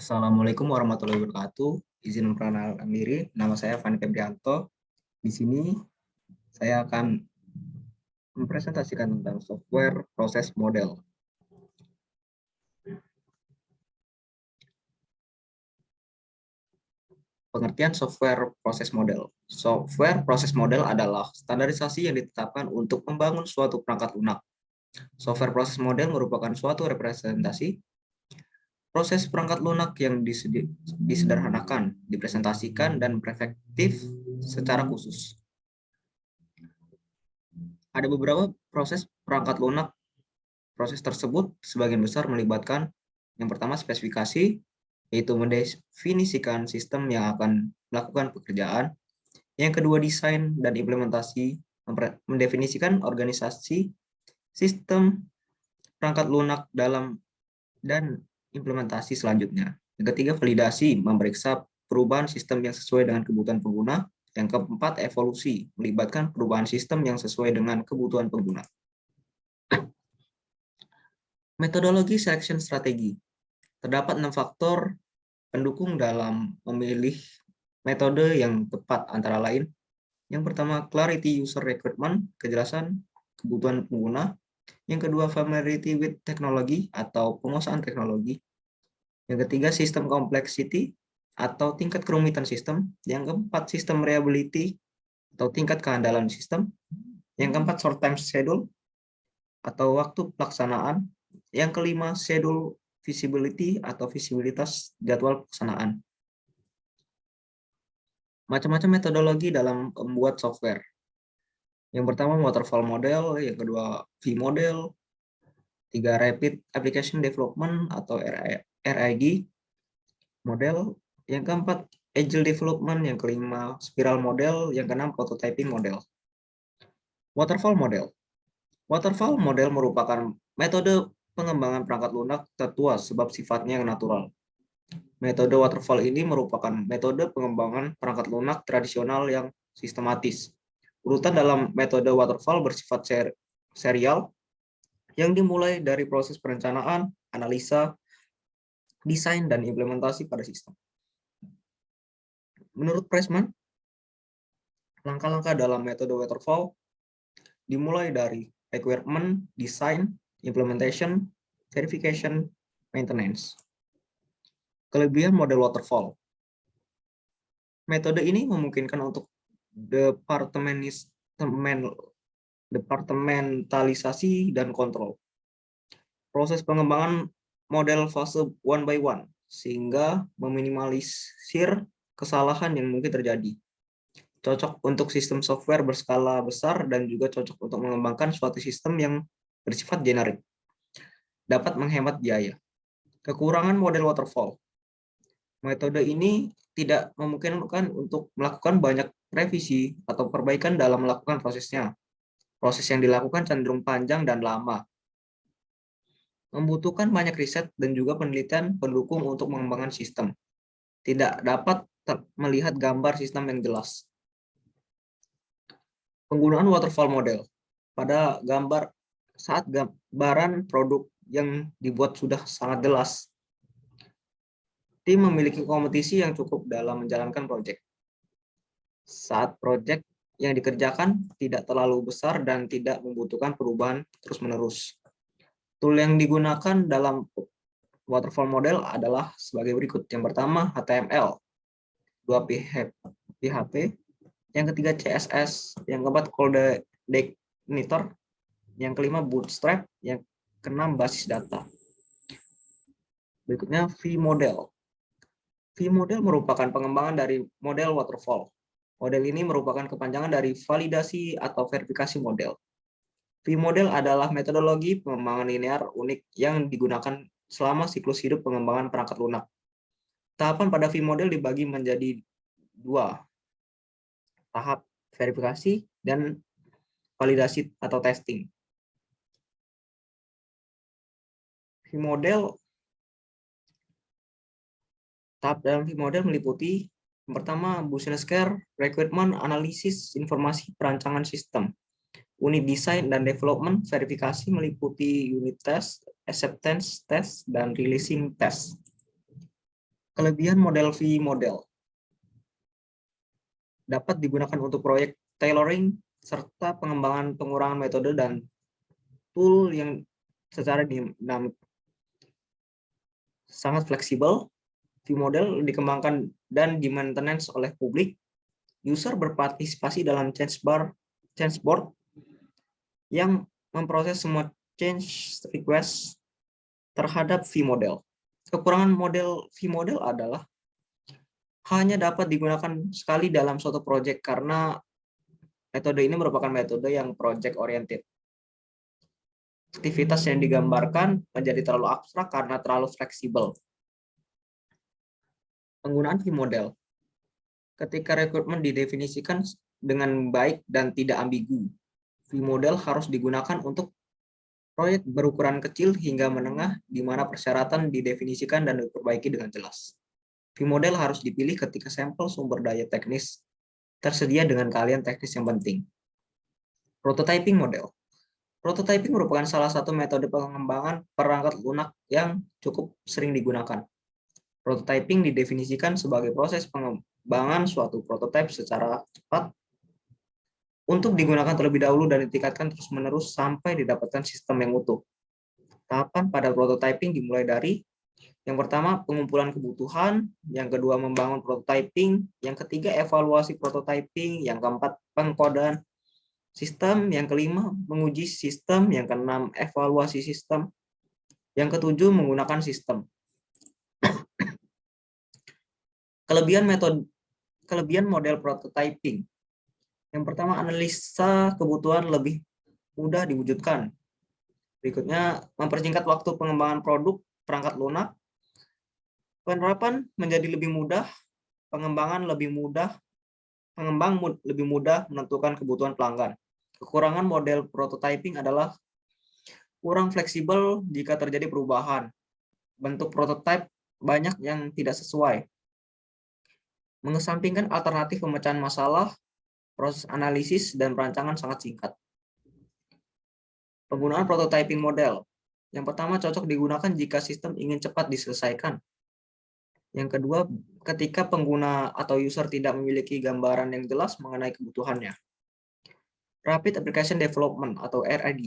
Assalamualaikum warahmatullahi wabarakatuh. Izin memperkenalkan diri, nama saya Fani Febrianto. Di sini saya akan mempresentasikan tentang software proses model. Pengertian software proses model. Software proses model adalah standarisasi yang ditetapkan untuk membangun suatu perangkat lunak. Software proses model merupakan suatu representasi proses perangkat lunak yang disederhanakan, dipresentasikan, dan berefektif secara khusus. Ada beberapa proses perangkat lunak. Proses tersebut sebagian besar melibatkan yang pertama spesifikasi, yaitu mendefinisikan sistem yang akan melakukan pekerjaan. Yang kedua desain dan implementasi, mendefinisikan organisasi sistem perangkat lunak dalam dan implementasi selanjutnya. Yang ketiga validasi, memeriksa perubahan sistem yang sesuai dengan kebutuhan pengguna. Yang keempat evolusi, melibatkan perubahan sistem yang sesuai dengan kebutuhan pengguna. Metodologi selection strategi. Terdapat 6 faktor pendukung dalam memilih metode yang tepat, antara lain. Yang pertama, clarity user requirement, kejelasan kebutuhan pengguna. Yang kedua, familiarity with technology atau penguasaan teknologi. Yang ketiga, system complexity atau tingkat kerumitan sistem. Yang keempat, system reliability atau tingkat keandalan sistem. Yang keempat, short time schedule atau waktu pelaksanaan. Yang kelima, schedule visibility atau visibilitas jadwal pelaksanaan. Macam-macam metodologi dalam membuat software. Yang pertama waterfall model, yang kedua V-model, tiga rapid application development atau RAD model, yang keempat agile development, yang kelima spiral model, yang keenam prototyping model. Waterfall model. Waterfall model merupakan metode pengembangan perangkat lunak tertua sebab sifatnya yang natural. Metode waterfall ini merupakan metode pengembangan perangkat lunak tradisional yang sistematis. Urutan dalam metode waterfall bersifat serial yang dimulai dari proses perencanaan, analisa, desain, dan implementasi pada sistem. Menurut Pressman, langkah-langkah dalam metode waterfall dimulai dari requirement, design, implementation, verification, maintenance. Kelebihan model waterfall. Metode ini memungkinkan untuk departementalisasi dan kontrol. Proses pengembangan model fase one by one, sehingga meminimalisir kesalahan yang mungkin terjadi. Cocok untuk sistem software berskala besar dan juga cocok untuk mengembangkan suatu sistem yang bersifat generik. Dapat menghemat biaya. Kekurangan model waterfall. Metode ini tidak memungkinkan untuk melakukan banyak revisi atau perbaikan dalam melakukan prosesnya. Proses yang dilakukan cenderung panjang dan lama. Membutuhkan banyak riset dan juga penelitian pendukung untuk mengembangkan sistem. Tidak dapat melihat gambar sistem yang jelas. Penggunaan waterfall model. Pada saat gambaran produk yang dibuat sudah sangat jelas, tim memiliki kompetisi yang cukup dalam menjalankan proyek. Saat proyek yang dikerjakan tidak terlalu besar dan tidak membutuhkan perubahan terus-menerus. Tool yang digunakan dalam waterfall model adalah sebagai berikut. Yang pertama HTML, dua PHP, yang ketiga CSS, yang keempat Codeignitor, yang kelima Bootstrap, yang keenam basis data. Berikutnya V-model. V-model merupakan pengembangan dari model waterfall. Model ini merupakan kepanjangan dari validasi atau verifikasi model. V-model adalah metodologi pengembangan linear unik yang digunakan selama siklus hidup pengembangan perangkat lunak. Tahapan pada V-model dibagi menjadi 2. Tahap verifikasi dan validasi atau testing. V-model, tahap dalam V-model meliputi yang pertama business care, requirement, analisis, informasi perancangan sistem. Unit design dan development, verifikasi meliputi unit test, acceptance test, dan releasing test. Kelebihan model V model dapat digunakan untuk proyek tailoring serta pengembangan pengurangan metode dan tool yang secara dinamik. Sangat fleksibel, V model dikembangkan dan di-maintenance oleh publik. User berpartisipasi dalam change board yang memproses semua change request terhadap V model. Kekurangan model V model adalah hanya dapat digunakan sekali dalam suatu proyek karena metode ini merupakan metode yang project oriented. Aktivitas yang digambarkan menjadi terlalu abstrak karena terlalu fleksibel. Penggunaan V model. Ketika rekrutmen didefinisikan dengan baik dan tidak ambigu, V model harus digunakan untuk proyek berukuran kecil hingga menengah di mana persyaratan didefinisikan dan diperbaiki dengan jelas. V model harus dipilih ketika sampel sumber daya teknis tersedia dengan keahlian teknis yang penting. Prototyping model. Prototyping merupakan salah satu metode pengembangan perangkat lunak yang cukup sering digunakan. Prototyping didefinisikan sebagai proses pengembangan suatu prototipe secara cepat untuk digunakan terlebih dahulu dan ditingkatkan terus-menerus sampai didapatkan sistem yang utuh. Tahapan pada prototyping dimulai dari yang pertama, pengumpulan kebutuhan, yang kedua, membangun prototyping, yang ketiga, evaluasi prototyping, yang keempat, pengkodean sistem, yang kelima, menguji sistem, yang keenam, evaluasi sistem, yang ketujuh, menggunakan sistem. Kelebihan model prototyping. Yang pertama, analisa kebutuhan lebih mudah diwujudkan. Berikutnya, mempersingkat waktu pengembangan produk perangkat lunak. Penerapan menjadi lebih mudah, pengembang lebih mudah menentukan kebutuhan pelanggan. Kekurangan model prototyping adalah kurang fleksibel jika terjadi perubahan. Bentuk prototipe banyak yang tidak sesuai. Mengesampingkan alternatif pemecahan masalah, proses analisis dan perancangan sangat singkat. Penggunaan prototyping model. Yang pertama, cocok digunakan jika sistem ingin cepat diselesaikan. Yang kedua, ketika pengguna atau user tidak memiliki gambaran yang jelas mengenai kebutuhannya. Rapid Application Development atau RAD.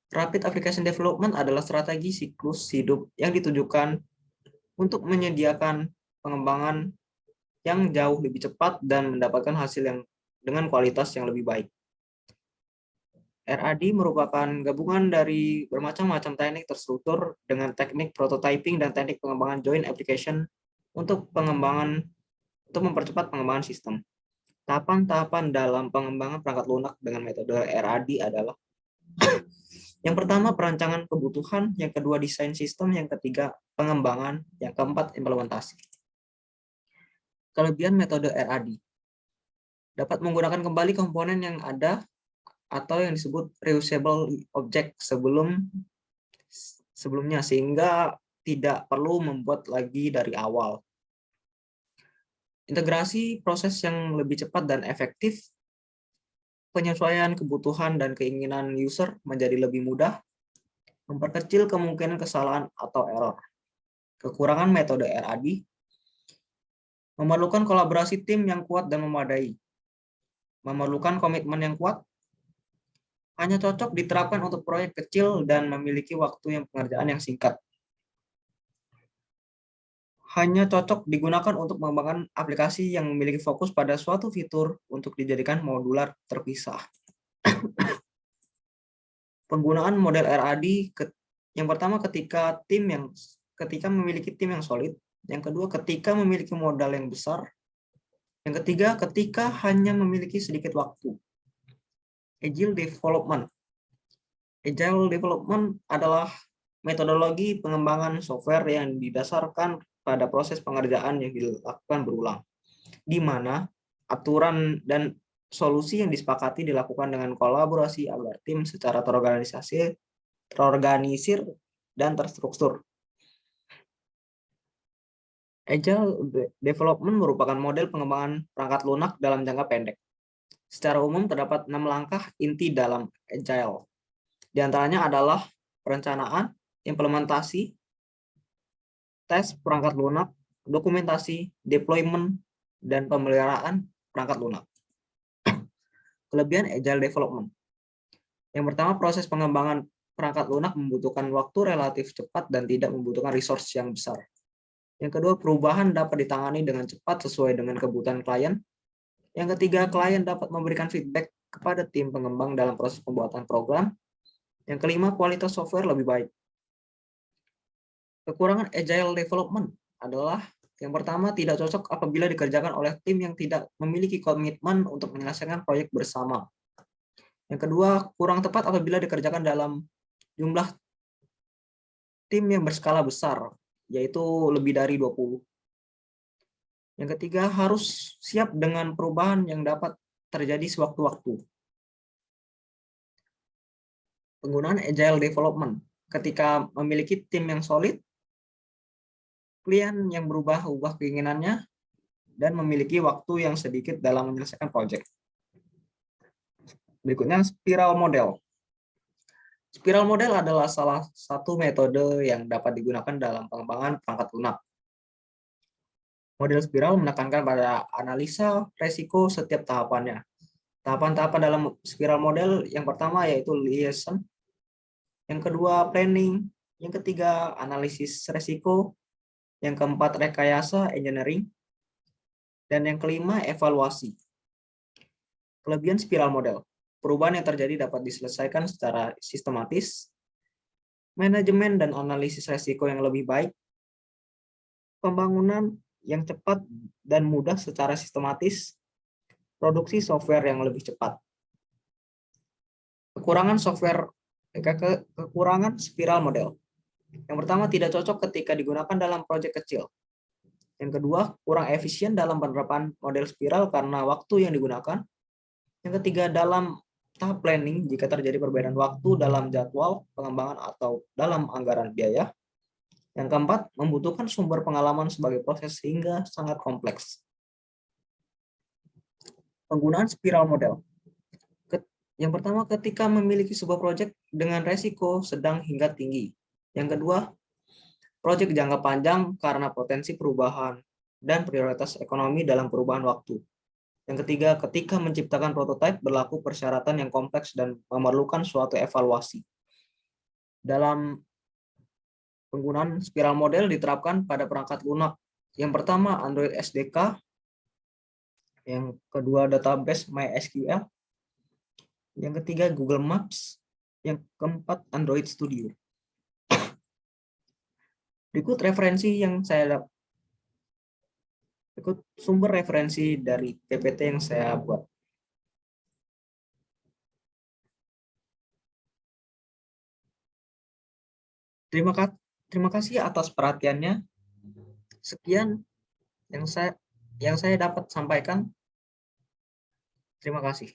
Rapid Application Development adalah strategi siklus hidup yang ditujukan untuk menyediakan pengembangan yang jauh lebih cepat dan mendapatkan hasil yang dengan kualitas yang lebih baik. RAD merupakan gabungan dari bermacam-macam teknik terstruktur dengan teknik prototyping dan teknik pengembangan joint application untuk mempercepat pengembangan sistem. Tahapan-tahapan dalam pengembangan perangkat lunak dengan metode RAD adalah yang pertama, perancangan kebutuhan, yang kedua, desain sistem, yang ketiga, pengembangan, yang keempat, implementasi. Kelebihan metode RAD. Dapat menggunakan kembali komponen yang ada atau yang disebut reusable object sebelumnya sehingga tidak perlu membuat lagi dari awal. Integrasi proses yang lebih cepat dan efektif, penyesuaian kebutuhan dan keinginan user menjadi lebih mudah, memperkecil kemungkinan kesalahan atau error. Kekurangan metode RAD, memerlukan kolaborasi tim yang kuat dan memadai, memerlukan komitmen yang kuat, hanya cocok diterapkan untuk proyek kecil dan memiliki waktu pengerjaan yang singkat. Hanya cocok digunakan untuk mengembangkan aplikasi yang memiliki fokus pada suatu fitur untuk dijadikan modular terpisah. Penggunaan model RAD yang pertama ketika memiliki tim yang solid, yang kedua ketika memiliki modal yang besar, yang ketiga ketika hanya memiliki sedikit waktu. Agile Development. Agile Development adalah metodologi pengembangan software yang didasarkan pada proses pengerjaan yang dilakukan berulang, di mana aturan dan solusi yang disepakati dilakukan dengan kolaborasi agar tim secara terorganisir dan terstruktur. Agile Development merupakan model pengembangan perangkat lunak dalam jangka pendek. Secara umum terdapat 6 langkah inti dalam Agile. Di antaranya adalah perencanaan, implementasi, tes perangkat lunak, dokumentasi, deployment, dan pemeliharaan perangkat lunak. Kelebihan Agile Development. Yang pertama, proses pengembangan perangkat lunak membutuhkan waktu relatif cepat dan tidak membutuhkan resource yang besar. Yang kedua, perubahan dapat ditangani dengan cepat sesuai dengan kebutuhan klien. Yang ketiga, klien dapat memberikan feedback kepada tim pengembang dalam proses pembuatan program. Yang kelima, kualitas software lebih baik. Kekurangan Agile Development adalah yang pertama, tidak cocok apabila dikerjakan oleh tim yang tidak memiliki komitmen untuk menyelesaikan proyek bersama. Yang kedua, kurang tepat apabila dikerjakan dalam jumlah tim yang berskala besar, yaitu lebih dari 20. Yang ketiga, harus siap dengan perubahan yang dapat terjadi sewaktu-waktu. Penggunaan Agile Development. Ketika memiliki tim yang solid, klien yang berubah-ubah keinginannya, dan memiliki waktu yang sedikit dalam menyelesaikan proyek. Berikutnya, spiral model. Spiral model adalah salah satu metode yang dapat digunakan dalam pengembangan perangkat lunak. Model spiral menekankan pada analisa resiko setiap tahapannya. Tahapan-tahapan dalam spiral model yang pertama yaitu liaison, yang kedua planning, yang ketiga analisis resiko, yang keempat rekayasa engineering, dan yang kelima evaluasi. Kelebihan spiral model. Perubahan yang terjadi dapat diselesaikan secara sistematis, manajemen dan analisis resiko yang lebih baik, pembangunan yang cepat dan mudah secara sistematis, produksi software yang lebih cepat. Kekurangan spiral model. Yang pertama, tidak cocok ketika digunakan dalam proyek kecil. Yang kedua, kurang efisien dalam penerapan model spiral karena waktu yang digunakan. Yang ketiga, dalam tahap planning jika terjadi perbedaan waktu dalam jadwal pengembangan atau dalam anggaran biaya. Yang keempat, membutuhkan sumber pengalaman sebagai proses sehingga sangat kompleks. Penggunaan spiral model. Yang pertama, ketika memiliki sebuah proyek dengan resiko sedang hingga tinggi. Yang kedua, proyek jangka panjang karena potensi perubahan dan prioritas ekonomi dalam perubahan waktu. Yang ketiga, ketika menciptakan prototipe berlaku persyaratan yang kompleks dan memerlukan suatu evaluasi. Dalam penggunaan spiral model diterapkan pada perangkat lunak. Yang pertama, Android SDK. Yang kedua, database MySQL. Yang ketiga, Google Maps. Yang keempat, Android Studio. Berikut sumber referensi dari PPT yang saya buat. Terima kasih atas perhatiannya. Sekian yang saya dapat sampaikan. Terima kasih.